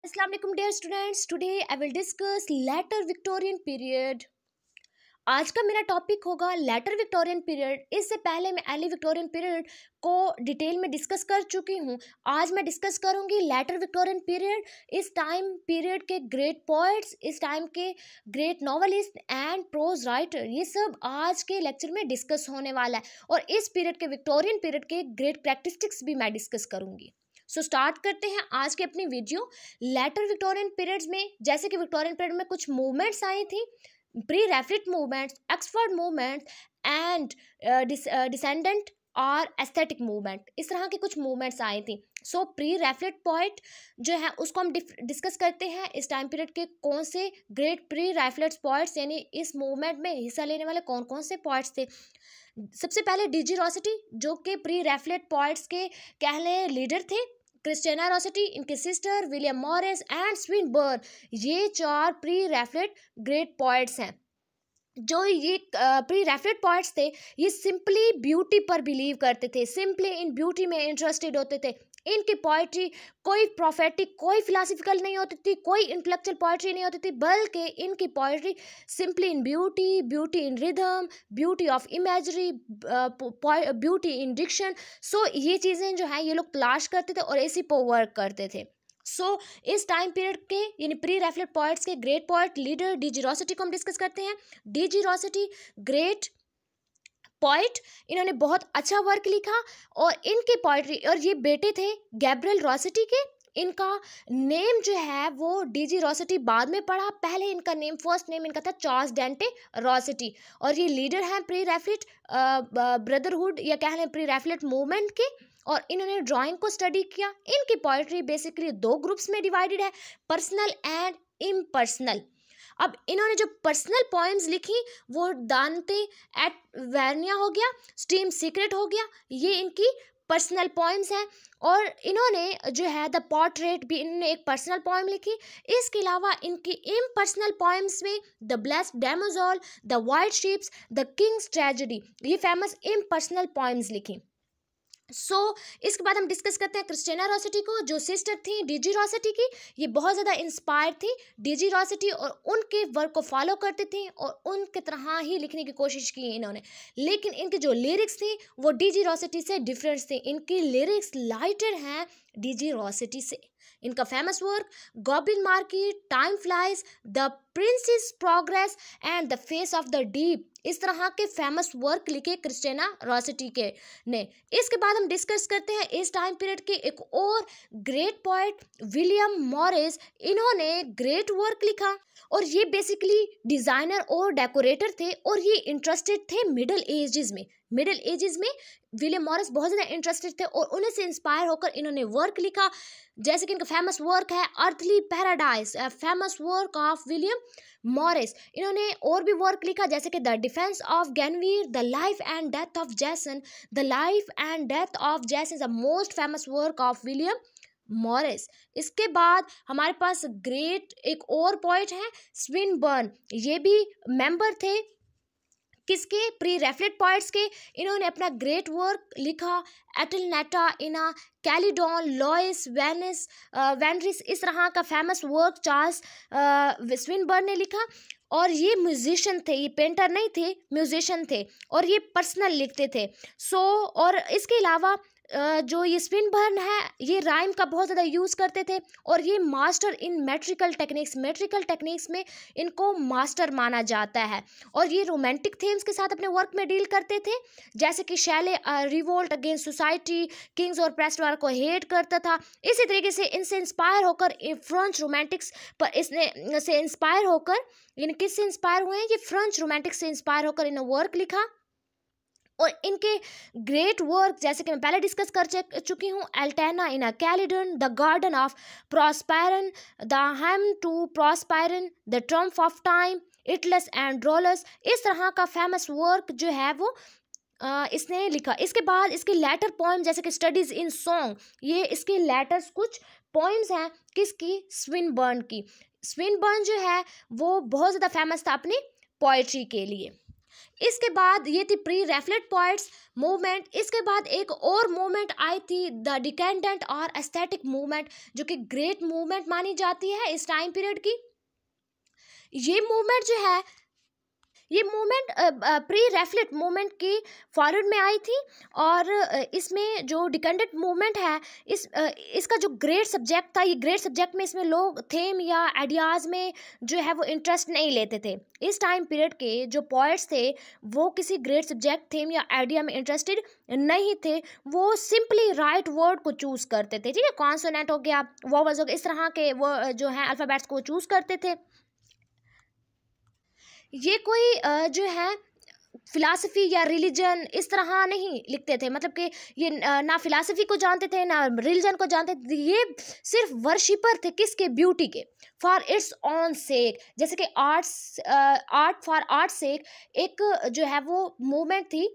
Assalamu alaikum dear students. Today I will discuss later Victorian period. आज का मेरा topic होगा लेटर विक्टोरियन पीरियड। इससे पहले मैं अर्ली विक्टोरियन पीरियड को डिटेल में डिस्कस कर चुकी हूँ। आज मैं डिस्कस करूँगी लेटर विक्टोरियन पीरियड। इस टाइम पीरियड के ग्रेट पोइट्स, इस टाइम के great novelist and pros writer, ये सब आज के लेक्चर में डिस्कस होने वाला है। और इस पीरियड के विक्टोरियन पीरियड के ग्रेट प्रैक्टिस्टिक्स भी मैं डिस्कस करूँगी। सो स्टार्ट करते हैं आज की अपनी वीडियो। लेटर विक्टोरियन पीरियड्स में जैसे कि विक्टोरियन पीरियड में कुछ मूवमेंट्स आई थी, pre Raphaelite movements, Oxford movement and decadent और एस्थेटिक मूवमेंट, इस तरह के कुछ मूवमेंट्स आई थी। सो प्री रैफिट पॉइंट जो है उसको हम डिस्कस करते हैं। इस टाइम पीरियड के कौन से ग्रेट प्री रैफिट पॉइंट्स यानी इस मूवमेंट में हिस्सा लेने वाले कौन कौन से पॉइंट्स थे। सबसे पहले डीजी रॉसिटी, जो कि प्री रैफिट पॉइंट्स के कहले लीडर थे। क्रिस्टिना रॉसिटी, इनके sister William Morris and Swinburne, ये चार प्री रैफिट ग्रेट पोएट्स हैं। जो ये प्री रैफिट पोएट्स थे, ये सिंपली ब्यूटी पर बिलीव करते थे, सिंपली इन ब्यूटी में इंटरेस्टेड होते थे। इनकी पोइट्री कोई प्रोफेटिक, कोई फिलोसफिकल नहीं होती थी, कोई इंटेलेक्चुअल पोइट्री नहीं होती थी, बल्कि इनकी poetry simply in beauty, beauty in rhythm, beauty of imagery, beauty in diction. So ये चीज़ें जो है ये लोग तलाश करते थे और इसी पर वर्क करते थे। सो इस टाइम पीरियड के यानी प्री रैफिट पोइट्स के ग्रेट पोइट लीडर डीजी रॉसिटी को हम डिस्कस करते हैं। डीजी रॉसिटी ग्रेट पोइट, इन्होंने बहुत अच्छा वर्क लिखा और इनकी पोइट्री, और ये बेटे थे गैब्रियल रॉसिटी के। इनका नेम जो है वो डीजी रॉसिटी बाद में पढ़ा, पहले इनका नेम, फर्स्ट नेम इनका था चार्ल्स डेंटे रॉसिटी। और ये लीडर हैं प्री रैफिट ब्रदरहुड या कह लें प्री रैफिट मूवमेंट के। और इन्होंने ड्राइंग को स्टडी किया। इनकी पोइट्री बेसिकली दो ग्रुप्स में डिवाइडेड है, पर्सनल एंड इम्पर्सनल। अब इन्होंने जो पर्सनल पोएम्स लिखी वो दांते एट वेरनिया हो गया, स्टीम सीक्रेट हो गया, ये इनकी पर्सनल पोएम्स हैं। और इन्होंने जो है द पोर्ट्रेट भी इन्होंने एक पर्सनल पोएम लिखी। इसके अलावा इनकी इम्पर्सनल पोएम्स में the blessed damozel, the white ships, the king's tragedy, ये फेमस इम्पर्सनल पोएम्स लिखी। इसके बाद हम डिस्कस करते हैं क्रिस्टिना रॉसिटी को, जो सिस्टर थी डीजी रॉसिटी की। ये बहुत ज़्यादा इंस्पायर थी डीजी रॉसिटी और उनके वर्क को फॉलो करते थे और उनके तरह ही लिखने की कोशिश की इन्होंने। लेकिन इनके जो लिरिक्स थी वो डीजी रॉसिटी से डिफरेंट थे। इनकी लिरिक्स लाइटर हैं डीजी रॉसिटी से। इनका famous work goblin market, time flies, the princess progress and the face of the deep, इस तरह के फेमस वर्क लिखे क्रिस्टिना रॉसिटी के ने। इसके बाद हम डिस्कस करते हैं इस टाइम पीरियड के एक और ग्रेट पोएट विलियम मॉरिस। इन्होंने ग्रेट वर्क लिखा और ये बेसिकली डिज़ाइनर और डेकोरेटर थे और ये इंटरेस्टेड थे मिडल एजेस में। मिडल एजेस में विलियम मॉरिस बहुत ज़्यादा इंटरेस्टेड थे और उन्हें से इंस्पायर होकर इन्होंने वर्क लिखा। जैसे कि इनका फेमस वर्क है earthly paradise, famous work of William Morris. इन्होंने और भी वर्क लिखा जैसे कि the defence of Guenevere, the life and death of Jason, the life and death of Jason, the most famous work of William Morris. इसके बाद हमारे पास great एक और पोएट हैं स्विनबर्न, ये भी मेंबर थे किसके, प्री रैफिट पोएट्स के। इन्होंने अपना ग्रेट वर्क लिखा एटलनेटा, इना, कैलिडॉन, लॉइस, वेनिस, वेनरिस, इस तरह का फेमस वर्क चार्ल्स स्विनबर्न ने लिखा। और ये म्यूजिशियन थे, ये पेंटर नहीं थे, म्यूजिशियन थे और ये पर्सनल लिखते थे। और इसके अलावा जो ये स्विनबर्न है ये राइम का बहुत ज़्यादा यूज़ करते थे और ये मास्टर इन मेट्रिकल टेक्निक्स में इनको मास्टर माना जाता है। और ये रोमांटिक थीम्स के साथ अपने वर्क में डील करते थे, जैसे कि Shelley revolt against society, Kings और प्रेस्टवार को हेट करता था। इसी तरीके से इनसे इंस्पायर होकर फ्रेंच रोमांटिक्स पर इसने से इंस्पायर होकर इन किससे इंस्पायर हुए हैं, ये फ्रेंच रोमांटिक्स से इंस्पायर होकर इन्होंने वर्क लिखा। और इनके ग्रेट वर्क जैसे कि मैं पहले डिस्कस कर चुकी हूँ, एल्टेना in a Calydon, the garden of Proserpine, the hymn to Proserpine, the triumph of time, Itylus and rolls, इस तरह का फेमस वर्क जो है वो इसने लिखा। इसके बाद इसके लेटर पोएम जैसे कि स्टडीज इन सॉन्ग, ये इसके लेटर्स कुछ पोएम्स हैं किसकी, स्विनबर्न की। स्विनबर्न जो है वो बहुत ज़्यादा फेमस था अपनी पोएट्री के लिए। इसके बाद ये थी प्री रैफलेट पोएट्स मूवमेंट। इसके बाद एक और मूवमेंट आई थी द डिकेंडेंट और एस्थेटिक मूवमेंट, जो कि ग्रेट मूवमेंट मानी जाती है इस टाइम पीरियड की। ये मूवमेंट जो है, ये मूवमेंट प्री रैफलेट मूवमेंट की फॉरवर्ड में आई थी। और इसमें जो डिकेंडेंट मूवमेंट है, इसका जो ग्रेट सब्जेक्ट था, ये ग्रेट सब्जेक्ट में इसमें लोग थीम या आइडियाज़ में जो है वो इंटरेस्ट नहीं लेते थे। इस टाइम पीरियड के जो पोइट्स थे वो किसी ग्रेट सब्जेक्ट, थीम या आइडिया में इंटरेस्टेड नहीं थे। वो सिंपली राइट वर्ड को चूज़ करते थे, ठीक है, कॉन्सोनेंट हो गया, वोवल्स हो गया, इस तरह के वो जो है अल्फ़ाबेट्स को चूज़ करते थे। ये कोई जो है फिलासफी या रिलीजन इस तरह नहीं लिखते थे, मतलब कि ये ना फिलासफी को जानते थे ना रिलीजन को जानते थे, ये सिर्फ वर्शिपर थे किसके, ब्यूटी के, फॉर इट्स ऑन सेक। जैसे कि आर्ट फॉर आर्ट सेक एक जो है वो मूवमेंट थी,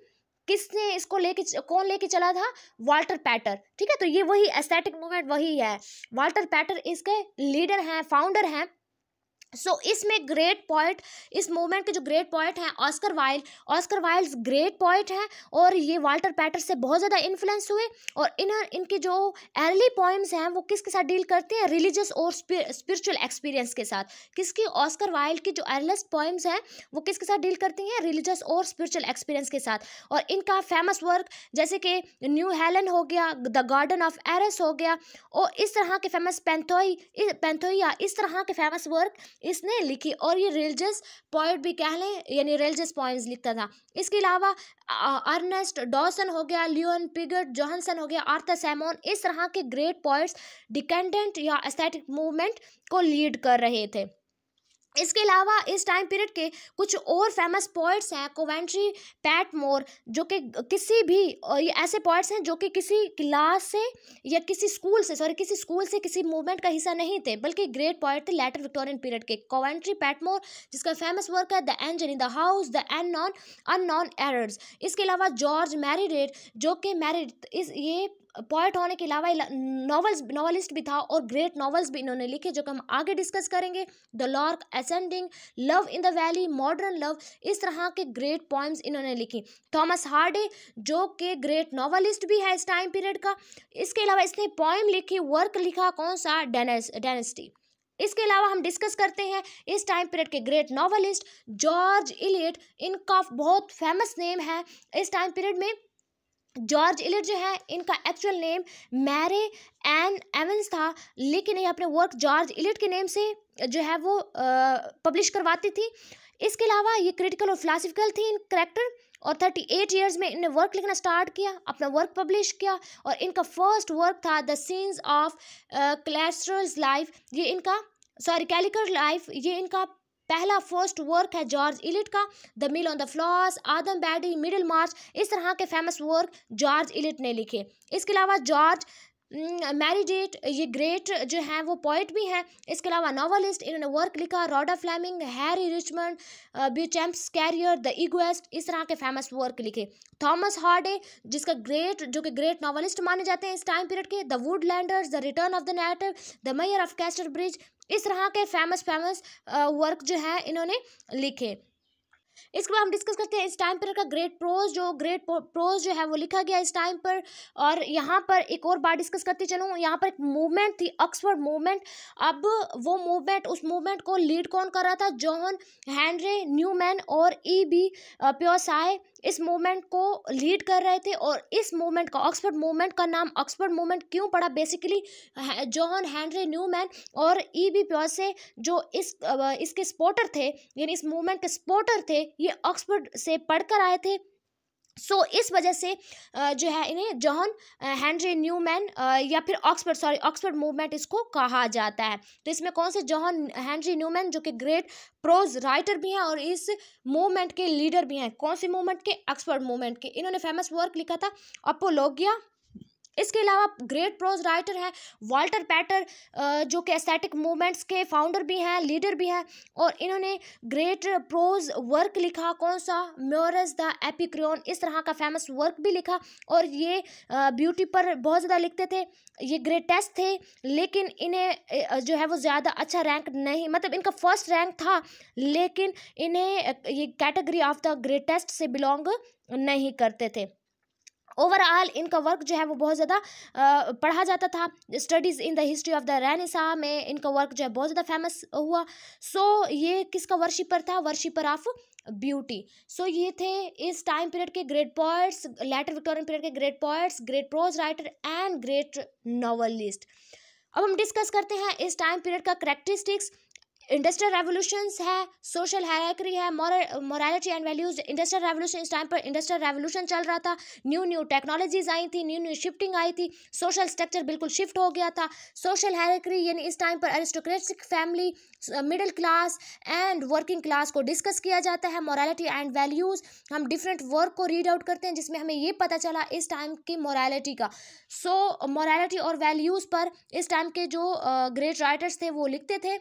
किसने इसको लेके, कौन लेके चला था, वाल्टर पैटर, ठीक है। तो ये वही एस्थेटिक मूवमेंट वही है, वाल्टर पैटर इसके लीडर हैं, फाउंडर हैं। इसमें ग्रेट पोइट, इस मूवमेंट के जो ग्रेट पोइट हैं ऑस्कर वाइल्ड ग्रेट पोइट हैं, और ये वाल्टर पैटर से बहुत ज़्यादा इन्फ्लुएंस हुए। और इनके जो अर्ली पोइम्स हैं वो किसके साथ डील करते हैं, रिलीजियस और स्पिरिचुअल एक्सपीरियंस के साथ। किसकी, ऑस्कर वाइल्ड की जो अर्लीस्ट पोइम्स हैं वो किसके साथ डील करती हैं, रिलीजियस और स्पिरिचुअल एक्सपीरियंस के साथ। और इनका फेमस वर्क जैसे कि न्यू हेलन हो गया, द गार्डन ऑफ एरस हो गया, और इस तरह के फेमस पेंथोइया, इस तरह के फेमस वर्क इसने लिखी। और ये रिलीजियस पोएट भी कह लें, यानी रिलीजियस पोएम्स लिखता था। इसके अलावा अर्नेस्ट डॉसन हो गया, लियोन पिगट जॉनसन हो गया, आर्थर सैमन, इस तरह के ग्रेट पोएट्स डिकेंडेंट या एस्थेटिक मूवमेंट को लीड कर रहे थे। इसके अलावा इस टाइम पीरियड के कुछ और फेमस पोइट्स हैं, कोवेंट्री पैटमोर, जो कि किसी भी, ये ऐसे पोइट्स हैं जो कि किसी क्लास से या किसी स्कूल से किसी मूवमेंट का हिस्सा नहीं थे, बल्कि ग्रेट पोइट थे लेटर विक्टोरियन पीरियड के। कोवेंट्री पैटमोर जिसका फेमस वर्क है the angel in the house, the unknown errors. इसके अलावा जॉर्ज मैरीरेट, जो कि ये पोएट होने के अलावा नॉवलिस्ट भी था, और ग्रेट नॉवेल्स भी इन्होंने लिखे जो कि हम आगे डिस्कस करेंगे। The lark ascending, love in the valley, modern love, इस तरह के ग्रेट पोएम्स इन्होंने लिखी। थॉमस हार्डे जो कि ग्रेट नॉवलिस्ट भी है इस टाइम पीरियड का। इसके अलावा इसने पोएम लिखी, वर्क लिखा, कौन सा, डायनेस्टी। इसके अलावा हम डिस्कस करते हैं इस टाइम पीरियड के ग्रेट नॉवलिस्ट जॉर्ज इलियट। इनका बहुत फेमस नेम है इस टाइम पीरियड में। जॉर्ज इलियट जो है, इनका actual name Mary Ann Evans था, लेकिन ये अपने वर्क जॉर्ज इलियट के नेम से जो है वो पब्लिश करवाती थी। इसके अलावा ये क्रिटिकल और फिलासफिकल थी इन करेक्टर, और 38 ईयर्स में इन्हें वर्क लिखना स्टार्ट किया, अपना वर्क पब्लिश किया। और इनका फर्स्ट वर्क था the scenes of clerical life, ये इनका कैलिकर लाइफ, ये इनका पहला फर्स्ट वर्क है जॉर्ज इलियट का। The mill on the floss, Adam Bede, Middlemarch, इस तरह के फेमस वर्क जॉर्ज इलियट ने लिखे। इसके अलावा जॉर्ज मैरीडेट, ये ग्रेट जो हैं वो पोइट भी हैं। इसके अलावा नॉवलिस्ट, इन्होंने वर्क लिखा, Rhoda Fleming, Harry Richmond, Beauchamp's career, the egoist, इस तरह के फेमस वर्क लिखे। थॉमस हार्डे जो कि ग्रेट नॉवलिस्ट माने जाते हैं इस टाइम पीरियड के। The woodlanders, the return of the native, the mayor of Casterbridge, इस तरह के फेमस वर्क जो है इन्होंने लिखे। इसके बाद हम डिस्कस करते हैं इस टाइम पर का ग्रेट प्रोज जो है वो लिखा गया इस टाइम पर। और यहाँ पर एक और बात डिस्कस करती चलूँ, यहाँ पर एक मूवमेंट थी, ऑक्सफोर्ड मूवमेंट। अब वो मूवमेंट, उस मूवमेंट को लीड कौन कर रहा था, जॉन हेनरी न्यूमैन और E.B. प्योसाय इस मूवमेंट को लीड कर रहे थे। और इस मूवमेंट का, ऑक्सफोर्ड मूवमेंट का नाम ऑक्सफोर्ड मूवमेंट क्यों पड़ा, बेसिकली जॉन हेनरी न्यूमैन और E.B. प्योसाय जो इसके सपोर्टर थे, यानी इस मूवमेंट के सपोर्टर थे, ये ऑक्सफोर्ड से पढ़कर आए थे। इस वजह से जो है इन्हें जॉन हेनरी न्यूमैन या फिर ऑक्सफोर्ड मूवमेंट इसको कहा जाता है। तो इसमें कौन से, जॉन हेनरी न्यूमैन जो कि ग्रेट प्रोज राइटर भी हैं और इस मूवमेंट के लीडर भी हैं। कौन से मूवमेंट के, ऑक्सफोर्ड मूवमेंट के। इन्होंने फेमस वर्क लिखा था अपोलोगिया, इसके अलावा ग्रेट प्रोज राइटर है वाल्टर पैटर, जो कि एस्थेटिक मूवमेंट्स के फाउंडर भी हैं, लीडर भी हैं, और इन्होंने ग्रेट प्रोज वर्क लिखा, कौन सा, म्योरस द एपिक्रियन, इस तरह का फेमस वर्क भी लिखा। और ये ब्यूटी पर बहुत ज़्यादा लिखते थे, ये ग्रेटेस्ट थे, लेकिन इन्हें जो है वो ज़्यादा अच्छा रैंक नहीं, मतलब इनका फर्स्ट रैंक था, लेकिन इन्हें ये कैटेगरी ऑफ द ग्रेटेस्ट से बिलोंग नहीं करते थे। ओवरऑल इनका वर्क जो है वो बहुत ज़्यादा पढ़ा जाता था। Studies in the history of the Renaissance में इनका वर्क जो है बहुत ज़्यादा फेमस हुआ। सो ये किसका वर्शिपर था, वर्शिपर ऑफ ब्यूटी। सो ये थे इस टाइम पीरियड के great poets, later Victorian period के great poets, great prose writer and great novelist. अब हम डिस्कस करते हैं इस टाइम पीरियड का करेक्टरिस्टिक्स। इंडस्ट्रियल रेवोल्यूशंस है, सोशल हायरार्की है, morality and values. Industrial revolution, इस टाइम पर इंडस्ट्रियल रेवोल्यूशन चल रहा था, न्यू न्यू टेक्नोलॉजीज आई थी, न्यू न्यू शिफ्टिंग आई थी, सोशल स्ट्रक्चर बिल्कुल शिफ्ट हो गया था। सोशल हायरार्की यानी इस टाइम पर aristocratic family, middle class and working class को डिस्कस किया जाता है। मोरालिटी एंड वैल्यूज़, हम डिफरेंट वर्क को रीड आउट करते हैं जिसमें हमें ये पता चला इस टाइम की मोरालिटी का। सो मोरालिटी और वैल्यूज़ पर इस टाइम के जो ग्रेट राइटर्स थे वो लिखते थे,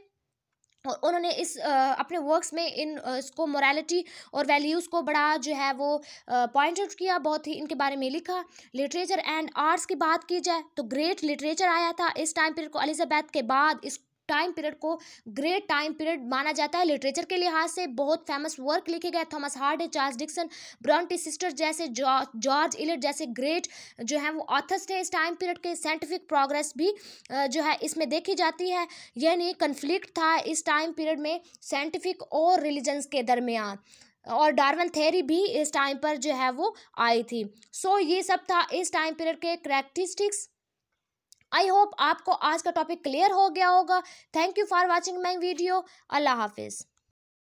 और उन्होंने इस अपने वर्क्स में इसको मोरालिटी और वैल्यूज़ को बड़ा जो है वो पॉइंट आउट किया, बहुत ही इनके बारे में लिखा। लिटरेचर एंड आर्ट्स की बात की जाए तो ग्रेट लिटरेचर आया था इस टाइम पीरियड को, एलिजाबेथ के बाद इस टाइम पीरियड को ग्रेट टाइम पीरियड माना जाता है। लिटरेचर के लिहाज से बहुत फेमस वर्क लिखे गए, Thomas Hardy, Charles Dickens, Bronte sisters जैसे, जॉर्ज इलियट जैसे ग्रेट जो है वो ऑथर्स थे इस टाइम पीरियड के। साइंटिफिक प्रोग्रेस भी जो है इसमें देखी जाती है, यानी कन्फ्लिक्ट था इस टाइम पीरियड में साइंटिफिक और रिलीजन्स के दरमियान, और डार्विन थ्योरी भी इस टाइम पर जो है वो आई थी। सो ये सब था इस टाइम पीरियड के करैक्टरिस्टिक्स। आई होप आपको आज का टॉपिक क्लियर हो गया होगा। Thank you for watching my video. अल्लाह हाफिज़।